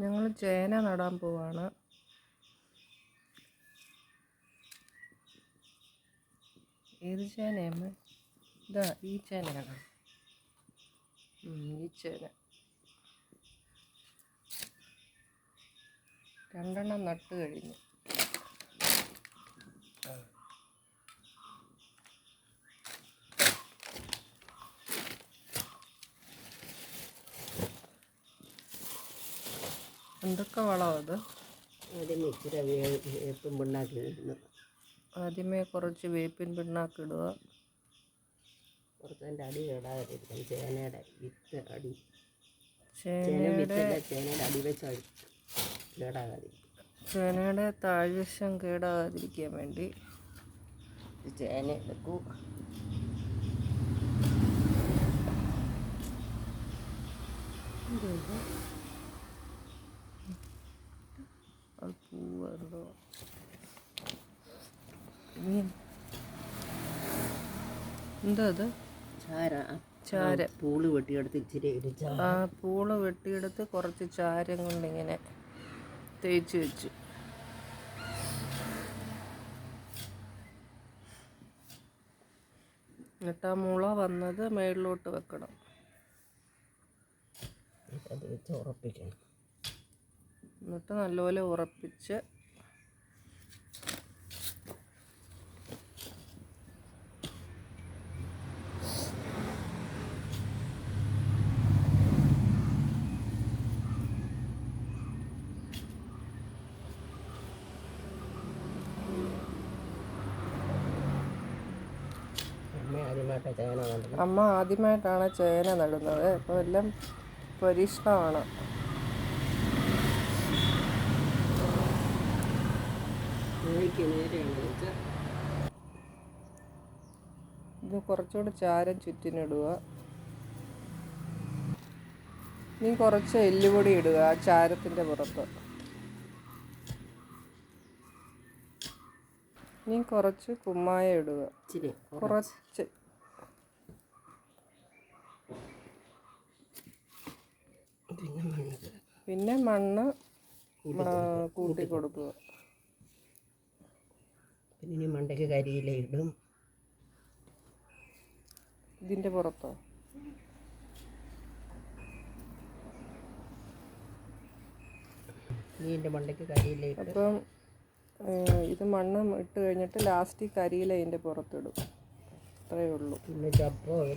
ഞങ്ങൾ ചേന നടാൻ പോവാണ്. ഏത് ചേനയമ്മ? ഇതാ ഈ ചേനയാണ്. ഈ ചേന 2 നട്ട് കഴിഞ്ഞു. എന്തൊക്കെ വളമാണ് അത്? വേപ്പിൻ പിണ്ണാക്ക് ഇടുന്നു. ആദ്യമേ കുറച്ച് വേപ്പിൻ പിണ്ണാക്ക് ഇടുക. കുറച്ചതിൻ്റെ അടി കേടാകാതിരിക്കും. ചേനയുടെ വിത്ത് അടി ചേനയുടെ അടി വെച്ച് കേടാകാതിരിക്കും. ചേനയുടെ താഴ്വശം കേടാകാതിരിക്കാൻ വേണ്ടി ചേന എടുക്കൂ. അത് പൂവുണ്ടോ? എന്താ അത്? ചാര. പൂള് വെട്ടിയെടുത്ത് ഇച്ചിരി ആ പൂള് വെട്ടിയെടുത്ത് കുറച്ച് ചാരം കൊണ്ടിങ്ങനെ തേച്ച് വെച്ചു. എന്നിട്ട് ആ മുള വന്നത് മേളിലോട്ട് വെക്കണം. അത് വെച്ച് ഉറപ്പിക്കണം. എന്നിട്ട് നല്ലപോലെ ഉറപ്പിച്ച് അമ്മ ആദ്യമായിട്ടാണ് ചേന നടുന്നത്. അപ്പോൾ എല്ലാം പരീക്ഷണമാണ്. ഇത് കുറച്ചുകൂടി ചാരം ചുറ്റിനിടുക. ഇനി കുറച്ച് എല്ലുപൊടി ഇടുക ആ ചാരത്തിൻ്റെ പുറത്ത്. ഇനി കുറച്ച് കുമ്മായം ഇടുക. കുറച്ച്. പിന്നെ മണ്ണ് കൂട്ടി കൊടുക്കുക. പിന്നെ മണ്ടയ്ക്ക് കരിയില ഇടും. ഇതിൻ്റെ പുറത്തോ? ഇതിൻ്റെ മണ്ടയ്ക്ക് കരിയില ഇട്ട് അപ്പം ഇത് മണ്ണ് ഇട്ട് കഴിഞ്ഞിട്ട് ലാസ്റ്റ് കരിയില ഇതിൻ്റെ പുറത്തിടും. അത്രയേ ഉള്ളൂ. പിന്നെ ചപ്പോ